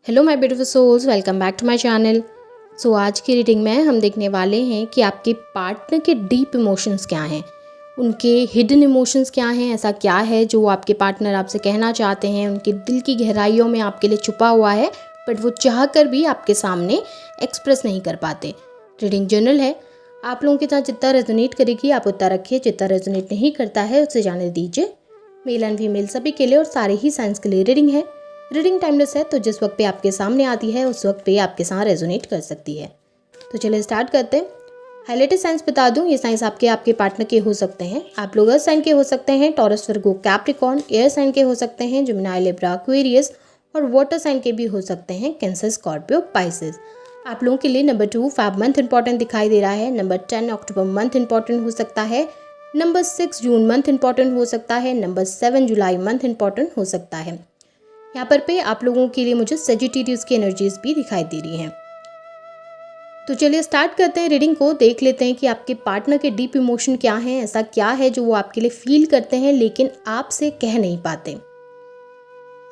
Hello my beautiful souls, welcome back to my channel. So आज की reading में हम देखने वाले हैं कि आपके पार्टनर के डीप इमोशंस क्या हैं, उनके हिडन इमोशंस क्या हैं। ऐसा क्या है जो आपके पार्टनर आपसे कहना चाहते हैं, उनके दिल की गहराइयों में आपके लिए छुपा हुआ है, बट वो चाह कर भी आपके सामने एक्सप्रेस नहीं कर पाते। रीडिंग जनरल है, आप लोगों के साथ जितना रेजोनेट करेगी आप उतना रखिए, जितना रेजोनेट नहीं करता है उसे जाने दीजिए। मेल एंड फीमेल सभी के लिए और सारे ही साइंस के लिए रीडिंग है। रीडिंग टाइमलेस है, तो जिस वक्त पे आपके सामने आती है उस वक्त पे आपके साथ रेजोनेट कर सकती है। तो चलिए स्टार्ट करते हैं। हाईलाइटेड साइंस बता दूं, ये साइंस आपके पार्टनर के हो सकते हैं। आप लोग अर्थ साइन के हो सकते हैं, टॉरस, वर्गो, कैप्रिकॉर्न। एयर साइन के हो सकते हैं, जेमिनी, लिब्रा, एक्वेरियस। और वाटर साइन के भी हो सकते हैं, कैंसर, स्कॉर्पियो, पाइसेस। आप लोगों के लिए नंबर 2 फैब मंथ इंपॉर्टेंट दिखाई दे रहा है। नंबर 10 अक्टूबर मंथ इंपॉर्टेंट हो सकता है। नंबर 6 जून मंथ इंपॉर्टेंट हो सकता है। नंबर 7 जुलाई मंथ इंपॉर्टेंट हो सकता है। यहाँ पर पे आप लोगों के लिए मुझे सेजिटेरियस की एनर्जीज भी दिखाई दे रही हैं। तो चलिए स्टार्ट करते हैं रीडिंग को। देख लेते हैं कि आपके पार्टनर के डीप इमोशन क्या हैं, ऐसा क्या है जो वो आपके लिए फील करते हैं लेकिन आपसे कह नहीं पाते।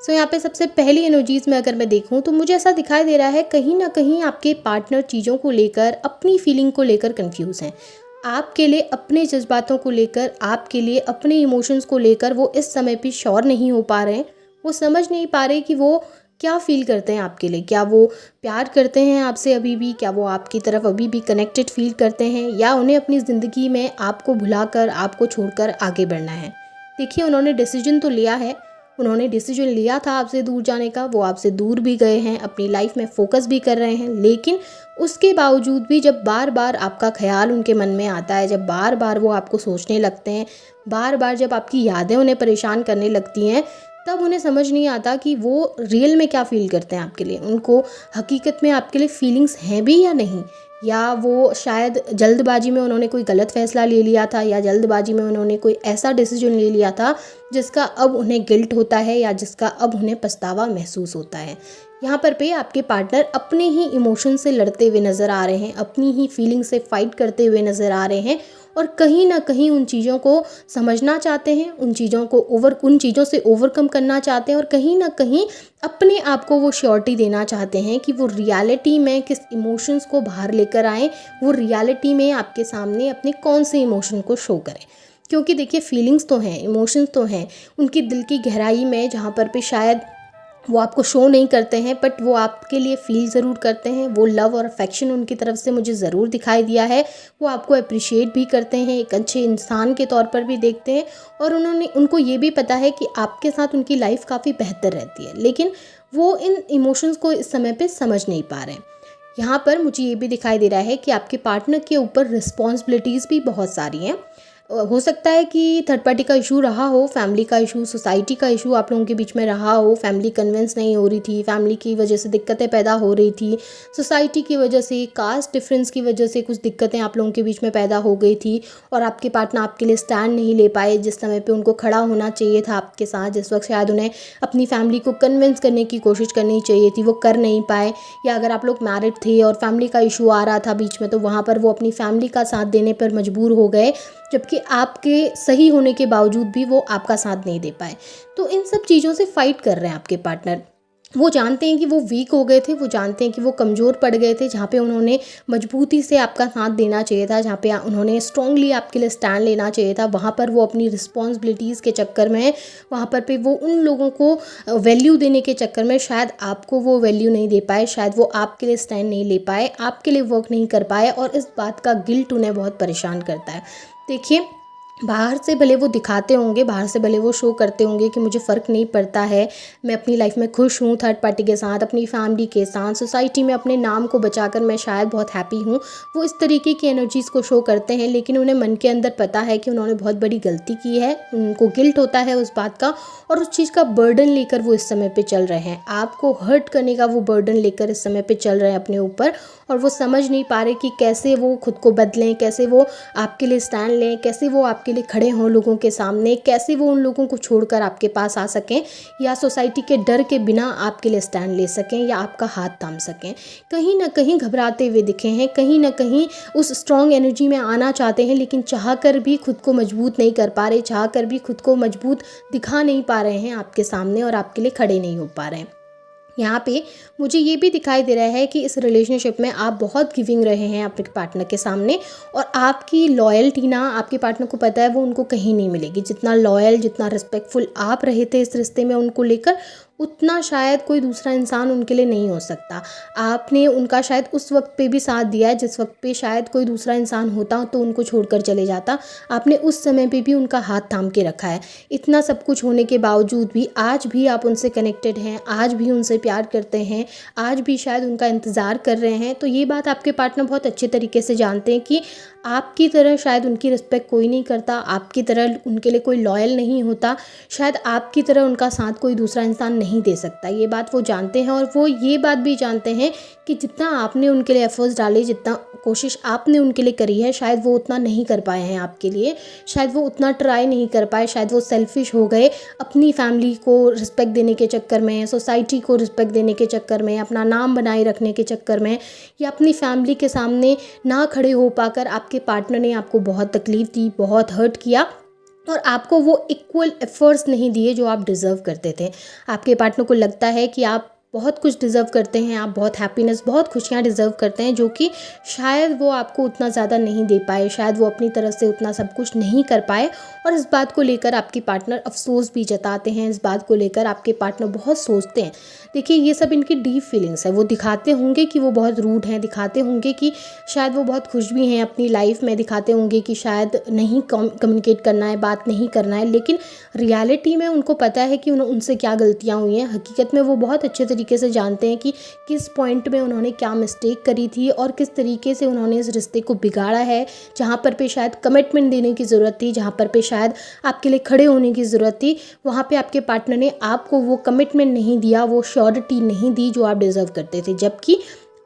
सो यहाँ पे सबसे पहली एनर्जीज में अगर मैं देखूँ तो मुझे ऐसा दिखाई दे रहा है, कहीं ना कहीं आपके पार्टनर चीज़ों को लेकर, अपनी फीलिंग को लेकर कंफ्यूज हैं। आपके लिए अपने जज्बातों को लेकर, आपके लिए अपने इमोशंस को लेकर वो इस समय पे श्योर नहीं हो पा रहे हैं। वो समझ नहीं पा रहे कि वो क्या फील करते हैं आपके लिए। क्या वो प्यार करते हैं आपसे अभी भी, क्या वो आपकी तरफ अभी भी कनेक्टेड फील करते हैं, या उन्हें अपनी ज़िंदगी में आपको भुलाकर, आपको छोड़कर आगे बढ़ना है। देखिए, उन्होंने डिसीजन तो लिया है, उन्होंने डिसीजन लिया था आपसे दूर जाने का, वो आपसे दूर भी गए हैं, अपनी लाइफ में फोकस भी कर रहे हैं। लेकिन उसके बावजूद भी जब बार बार आपका ख्याल उनके मन में आता है, जब बार बार वो आपको सोचने लगते हैं, बार बार जब आपकी यादें उन्हें परेशान करने लगती हैं, तब उन्हें समझ नहीं आता कि वो रियल में क्या फ़ील करते हैं आपके लिए। उनको हकीकत में आपके लिए फीलिंग्स हैं भी या नहीं, या वो शायद जल्दबाजी में उन्होंने कोई गलत फ़ैसला ले लिया था, या जल्दबाजी में उन्होंने कोई ऐसा डिसीजन ले लिया था जिसका अब उन्हें गिल्ट होता है, या जिसका अब उन्हें पछतावा महसूस होता है। यहाँ पर पे आपके पार्टनर अपने ही इमोशन से लड़ते हुए नज़र आ रहे हैं, अपनी ही फीलिंग से फाइट करते हुए नज़र आ रहे हैं, और कहीं ना कहीं उन चीज़ों को समझना चाहते हैं, उन चीज़ों से ओवरकम करना चाहते हैं, और कहीं ना कहीं अपने आप को वो श्योरिटी देना चाहते हैं कि वो रियलिटी में किस इमोशंस को बाहर लेकर आएँ, वो रियलिटी में आपके सामने अपने कौन से इमोशन को शो करें। क्योंकि देखिए, फीलिंग्स तो हैं, इमोशंस तो हैं उनकी दिल की गहराई में, जहाँ पर पे शायद वो आपको शो नहीं करते हैं, बट वो आपके लिए फील ज़रूर करते हैं। वो लव और अफेक्शन उनकी तरफ से मुझे ज़रूर दिखाई दिया है। वो आपको अप्रिशिएट भी करते हैं, एक अच्छे इंसान के तौर पर भी देखते हैं, और उनको ये भी पता है कि आपके साथ उनकी लाइफ काफ़ी बेहतर रहती है। लेकिन वो इन इमोशंस को इस समय पे समझ नहीं पा रहे हैं। यहाँ पर मुझे ये भी दिखाई दे रहा है कि आपके पार्टनर के ऊपर रिस्पॉन्सिबिलिटीज़ भी बहुत सारी हैं। हो सकता है कि थर्ड पार्टी का इशू रहा हो, फैमिली का इशू, सोसाइटी का इशू आप लोगों के बीच में रहा हो। फैमिली कन्विंस नहीं हो रही थी, फैमिली की वजह से दिक्कतें पैदा हो रही थी, सोसाइटी की वजह से, कास्ट डिफरेंस की वजह से कुछ दिक्कतें आप लोगों के बीच में पैदा हो गई थी, और आपके पार्टनर आपके लिए स्टैंड नहीं ले पाए जिस समय पे उनको खड़ा होना चाहिए था आपके साथ। जिस वक्त शायद उन्हें अपनी फैमिली को कन्विंस करने की कोशिश करनी चाहिए थी, वो कर नहीं पाए। या अगर आप लोग मैरिड थे और फैमिली का इशू आ रहा था बीच में, तो वहाँ पर वो अपनी फैमिली का साथ देने पर मजबूर हो गए, जबकि आपके सही होने के बावजूद भी वो आपका साथ नहीं दे पाए। तो इन सब चीज़ों से फाइट कर रहे हैं आपके पार्टनर। वो जानते हैं कि वो वीक हो गए थे, वो जानते हैं कि वो कमज़ोर पड़ गए थे, जहाँ पे उन्होंने मजबूती से आपका साथ देना चाहिए था, जहाँ पे उन्होंने स्ट्रांगली आपके लिए स्टैंड लेना चाहिए था, वहाँ पर वो अपनी रिस्पॉन्सिबिलिटीज़ के चक्कर में, वहाँ पर पे वो उन लोगों को वैल्यू देने के चक्कर में शायद आपको वो वैल्यू नहीं दे पाए, शायद वो आपके लिए स्टैंड नहीं ले पाए, आपके लिए वर्क नहीं कर पाए, और इस बात का गिल्ट उन्हें बहुत परेशान करता है। देखिए, बाहर से भले वो दिखाते होंगे, बाहर से भले वो शो करते होंगे कि मुझे फ़र्क नहीं पड़ता है, मैं अपनी लाइफ में खुश हूँ, थर्ड पार्टी के साथ, अपनी फैमिली के साथ, सोसाइटी में अपने नाम को बचाकर मैं शायद बहुत हैप्पी हूँ। वो इस तरीके की एनर्जीज़ को शो करते हैं, लेकिन उन्हें मन के अंदर पता है कि उन्होंने बहुत बड़ी गलती की है, उनको गिल्ट होता है उस बात का, और उस चीज़ का बर्डन लेकर वो इस समय पर चल रहे हैं। आपको हर्ट करने का वो बर्डन लेकर इस समय पर चल रहे हैं अपने ऊपर, और वो समझ नहीं पा रहे कि कैसे वो खुद को बदलें, कैसे वो आपके लिए स्टैंड लें, कैसे वो आपके लिए खड़े हों लोगों के सामने, कैसे वो उन लोगों को छोड़कर आपके पास आ सकें, या सोसाइटी के डर के बिना आपके लिए स्टैंड ले सकें, या आपका हाथ थाम सकें। कहीं ना कहीं घबराते हुए दिखे हैं, कहीं ना कहीं उस स्ट्रॉन्ग एनर्जी में आना चाहते हैं, लेकिन चाह कर भी खुद को मजबूत नहीं कर पा रहे, चाह कर भी खुद को मजबूत दिखा नहीं पा रहे हैं आपके सामने, और आपके लिए खड़े नहीं हो पा रहे हैं। यहाँ पे मुझे ये भी दिखाई दे रहा है कि इस रिलेशनशिप में आप बहुत गिविंग रहे हैं आपके पार्टनर के सामने, और आपकी लॉयल्टी ना आपके पार्टनर को पता है वो उनको कहीं नहीं मिलेगी। जितना लॉयल, जितना रिस्पेक्टफुल आप रहे थे इस रिश्ते में उनको लेकर, उतना शायद कोई दूसरा इंसान उनके लिए नहीं हो सकता। आपने उनका शायद उस वक्त पे भी साथ दिया है जिस वक्त पे शायद कोई दूसरा इंसान होता तो उनको छोड़कर चले जाता। आपने उस समय पे भी उनका हाथ थाम के रखा है। इतना सब कुछ होने के बावजूद भी आज भी आप उनसे कनेक्टेड हैं, आज भी उनसे प्यार करते हैं, आज भी शायद उनका इंतज़ार कर रहे हैं। तो ये बात आपके पार्टनर बहुत अच्छे तरीके से जानते हैं कि आपकी तरह शायद उनकी रिस्पेक्ट कोई नहीं करता, आपकी तरह उनके लिए कोई लॉयल नहीं होता, शायद आपकी तरह उनका साथ कोई दूसरा इंसान नहीं दे सकता। ये बात वो जानते हैं, और वो ये बात भी जानते हैं कि जितना आपने उनके लिए एफर्ट्स डाले, जितना कोशिश आपने उनके लिए करी है, शायद वो उतना नहीं कर पाए हैं आपके लिए, शायद वो उतना ट्राई नहीं कर पाए, शायद वो सेल्फिश हो गए अपनी फैमिली को रिस्पेक्ट देने के चक्कर में, सोसाइटी को रिस्पेक्ट देने के चक्कर में, अपना नाम बनाए रखने के चक्कर में, या अपनी फैमिली के सामने ना खड़े हो पाकर आपके पार्टनर ने आपको बहुत तकलीफ़ दी, बहुत हर्ट किया, और आपको वो इक्वल एफर्ट्स नहीं दिए जो आप डिज़र्व करते थे। आपके पार्टनर को लगता है कि आप बहुत कुछ डिज़र्व करते हैं, आप बहुत हैप्पीनेस, बहुत खुशियाँ डिज़र्व करते हैं, जो कि शायद वो आपको उतना ज़्यादा नहीं दे पाए, शायद वो अपनी तरफ से उतना सब कुछ नहीं कर पाए। और इस बात को लेकर आपके पार्टनर अफसोस भी जताते हैं, इस बात को लेकर आपके पार्टनर बहुत सोचते हैं। देखिए, ये सब इनकी डीप फीलिंग्स है। वो दिखाते होंगे कि वो बहुत रूड हैं, दिखाते होंगे कि शायद वो बहुत खुश भी हैं अपनी लाइफ में, दिखाते होंगे कि शायद नहीं कम्युनिकेट करना है, बात नहीं करना है, लेकिन रियलिटी में उनको पता है कि उनसे क्या गलतियाँ हुई हैं। हकीकत में वो बहुत अच्छे तरीके से जानते हैं कि किस पॉइंट में उन्होंने क्या मिस्टेक करी थी और किस तरीके से उन्होंने इस रिश्ते को बिगाड़ा है। जहाँ पर पे शायद कमिटमेंट देने की ज़रूरत थी, जहाँ पर पे शायद आपके लिए खड़े होने की ज़रूरत थी, वहाँ पे आपके पार्टनर ने आपको वो कमिटमेंट नहीं दिया, वो श्योरिटी नहीं दी जो आप डिज़र्व करते थे। जबकि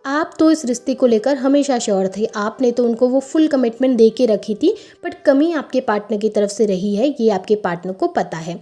आप तो इस रिश्ते को लेकर हमेशा श्योर थे, आपने तो उनको वो फुल कमिटमेंट दे के रखी थी, बट कमी आपके पार्टनर की तरफ से रही है, ये आपके पार्टनर को पता है।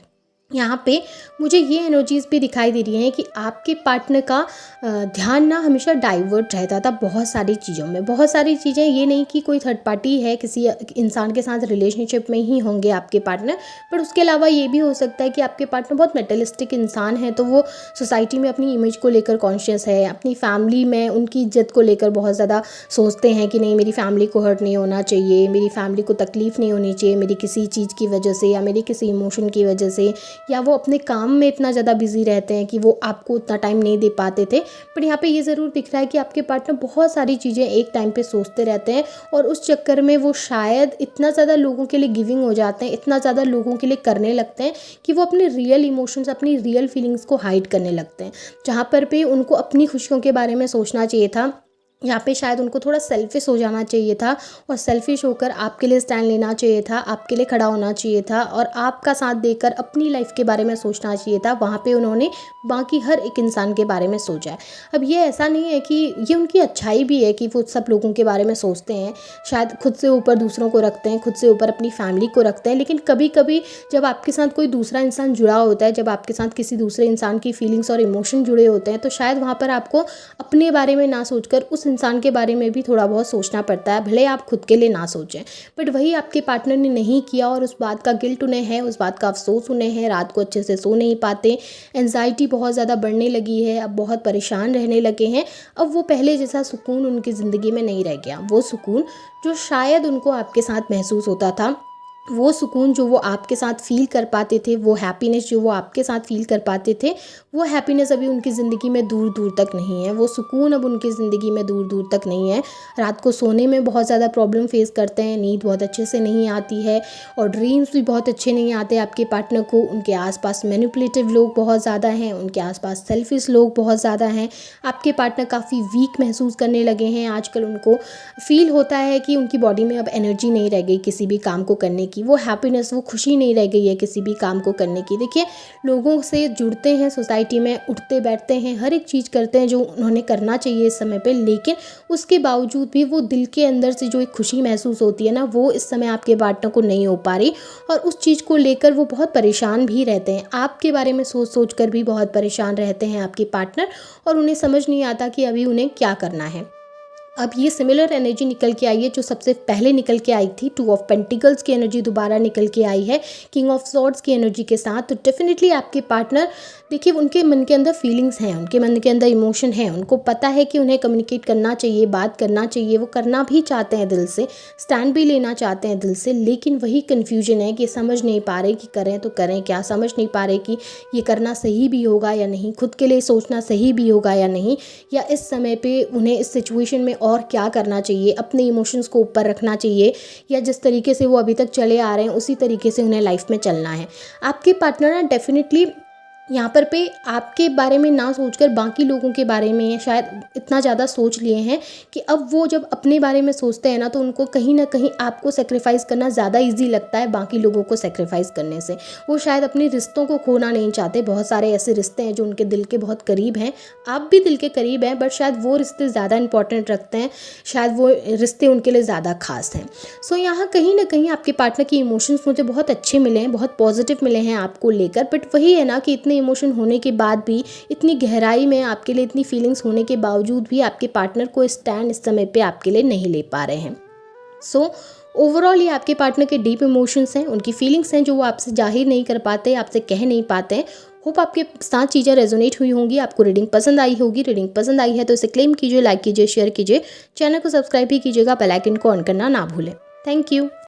यहाँ पे मुझे ये एनर्जीज़ भी दिखाई दे रही हैं कि आपके पार्टनर का ध्यान ना हमेशा डाइवर्ट रहता था बहुत सारी चीज़ों में। बहुत सारी चीज़ें, ये नहीं कि कोई थर्ड पार्टी है, किसी इंसान के साथ रिलेशनशिप में ही होंगे आपके पार्टनर, पर उसके अलावा ये भी हो सकता है कि आपके पार्टनर बहुत मेटलिस्टिक इंसान है, तो वो सोसाइटी में अपनी इमेज को लेकर कॉन्शियस है, अपनी फैमिली में उनकी इज्जत को लेकर बहुत ज़्यादा सोचते हैं कि नहीं, मेरी फैमिली को हर्ट नहीं होना चाहिए, मेरी फैमिली को तकलीफ़ नहीं होनी चाहिए मेरी किसी चीज़ की वजह से या मेरी किसी इमोशन की वजह से, या वो अपने काम में इतना ज़्यादा बिजी रहते हैं कि वो आपको उतना टाइम नहीं दे पाते थे। पर यहाँ पे ये ज़रूर दिख रहा है कि आपके पार्टनर बहुत सारी चीज़ें एक टाइम पे सोचते रहते हैं, और उस चक्कर में वो शायद इतना ज़्यादा लोगों के लिए गिविंग हो जाते हैं, इतना ज़्यादा लोगों के लिए करने लगते हैं कि वो अपने रियल इमोशंस, अपनी रियल फीलिंग्स को हाइड करने लगते हैं। जहाँ पर पे उनको अपनी खुशियों के बारे में सोचना चाहिए था, यहाँ पे शायद उनको थोड़ा सेल्फिश हो जाना चाहिए था, और सेल्फिश होकर आपके लिए स्टैंड लेना चाहिए था, आपके लिए खड़ा होना चाहिए था, और आपका साथ देकर अपनी लाइफ के बारे में सोचना चाहिए था। वहाँ पे उन्होंने बाकी हर एक इंसान के बारे में सोचा है। अब ये ऐसा नहीं है कि ये उनकी अच्छाई भी है कि वो सब लोगों के बारे में सोचते हैं, शायद खुद से ऊपर दूसरों को रखते हैं, खुद से ऊपर अपनी फैमिली को रखते हैं, लेकिन कभी कभी जब आपके साथ कोई दूसरा इंसान जुड़ा होता है, जब आपके साथ किसी दूसरे इंसान की फीलिंग्स और इमोशन जुड़े होते हैं, तो शायद वहाँ पर आपको अपने बारे में ना सोचकर उस इंसान के बारे में भी थोड़ा बहुत सोचना पड़ता है, भले आप खुद के लिए ना सोचें। बट वही आपके पार्टनर ने नहीं किया, और उस बात का गिल्ट उन्हें है, उस बात का अफसोस उन्हें है, रात को अच्छे से सो नहीं पाते, एंजाइटी बहुत ज़्यादा बढ़ने लगी है, अब बहुत परेशान रहने लगे हैं। अब वो पहले जैसा सुकून उनकी ज़िंदगी में नहीं रह गया, वो सुकून जो शायद उनको आपके साथ महसूस होता था, वो सुकून जो वो आपके साथ फ़ील कर पाते थे, वो हैप्पीनेस जो वो आपके साथ फ़ील कर पाते थे, वो हैप्पीनेस अभी उनकी ज़िंदगी में दूर दूर तक नहीं है, वो सुकून अब उनकी ज़िंदगी में दूर दूर तक नहीं है। रात को सोने में बहुत ज़्यादा प्रॉब्लम फेस करते हैं, नींद बहुत अच्छे से नहीं आती है, और ड्रीम्स भी बहुत अच्छे नहीं आते आपके पार्टनर को। उनके आसपास मैनिपुलेटिव लोग बहुत ज़्यादा हैं, उनके आसपास सेल्फिश लोग बहुत ज़्यादा हैं। आपके पार्टनर काफ़ी वीक महसूस करने लगे हैं आजकल, उनको फ़ील होता है कि उनकी बॉडी में अब एनर्जी नहीं रह गई किसी भी काम को करने की, वो हैप्पीनेस, वो खुशी नहीं रह गई है किसी भी काम को करने की। देखिए, लोगों से जुड़ते हैं, सोसाइटी में उठते बैठते हैं, हर एक चीज़ करते हैं जो उन्होंने करना चाहिए इस समय पे, लेकिन उसके बावजूद भी वो दिल के अंदर से जो एक खुशी महसूस होती है ना, वो इस समय आपके पार्टनर को नहीं हो पा रही, और उस चीज़ को लेकर वो बहुत परेशान भी रहते हैं। आपके बारे में सोच सोच कर भी बहुत परेशान रहते हैं आपके पार्टनर, और उन्हें समझ नहीं आता कि अभी उन्हें क्या करना है। अब ये सिमिलर एनर्जी निकल के आई है जो सबसे पहले निकल के आई थी। 2 ऑफ पेंटिकल्स की एनर्जी दोबारा निकल के आई है किंग ऑफ सॉर्ड्स की एनर्जी के साथ। तो डेफिनेटली आपके पार्टनर, देखिए, उनके मन के अंदर फीलिंग्स हैं, उनके मन के अंदर इमोशन है, उनको पता है कि उन्हें कम्युनिकेट करना चाहिए, बात करना चाहिए, वो करना भी चाहते हैं दिल से, स्टैंड भी लेना चाहते हैं दिल से, लेकिन वही कन्फ्यूजन है कि समझ नहीं पा रहे कि करें तो करें क्या, समझ नहीं पा रहे कि ये करना सही भी होगा या नहीं, खुद के लिए सोचना सही भी होगा या नहीं, या इस समय पे उन्हें इस सिचुएशन में और क्या करना चाहिए, अपने इमोशंस को ऊपर रखना चाहिए, या जिस तरीके से वो अभी तक चले आ रहे हैं उसी तरीके से उन्हें लाइफ में चलना है। आपके पार्टनर ना डेफिनेटली यहाँ पर पे आपके बारे में ना सोचकर बाकी लोगों के बारे में शायद इतना ज़्यादा सोच लिए हैं कि अब वो जब अपने बारे में सोचते हैं ना, तो उनको कहीं ना कहीं आपको सेक्रीफाइस करना ज़्यादा इजी लगता है बाकी लोगों को सेक्रीफाइस करने से। वो शायद अपने रिश्तों को खोना नहीं चाहते। बहुत सारे ऐसे रिश्ते हैं जो उनके दिल के बहुत करीब हैं, आप भी दिल के करीब हैं, बट शायद वो रिश्ते ज़्यादा इंपॉर्टेंट रखते हैं, शायद वो रिश्ते उनके लिए ज़्यादा खास हैं। सो यहाँ कहीं ना कहीं आपके पार्टनर के इमोशंस मुझे बहुत अच्छे मिले हैं, बहुत पॉजिटिव मिले हैं आपको लेकर। बट वही है ना कि इतने इमोशन होने के बाद भी, इतनी गहराई में आपके लिए इतनी फीलिंग्स होने के बावजूद भी आपके पार्टनर को स्टैंड इस समय पे आपके लिए नहीं ले पा रहे हैं। सो ओवरऑल ये आपके पार्टनर के डीप इमोशंस हैं, उनकी फीलिंग्स हैं जो वो आपसे जाहिर नहीं कर पाते, आपसे कह नहीं पाते हैं। होप आपके साथ चीज़ें रेजोनेट हुई होंगी, आपको रीडिंग पसंद आई होगी। रीडिंग पसंद आई है तो इसे क्लेम कीजिए, लाइक कीजिए, शेयर कीजिए, चैनल को सब्सक्राइब भी कीजिएगा, बेल आइकन को ऑन करना ना भूलें। Thank you.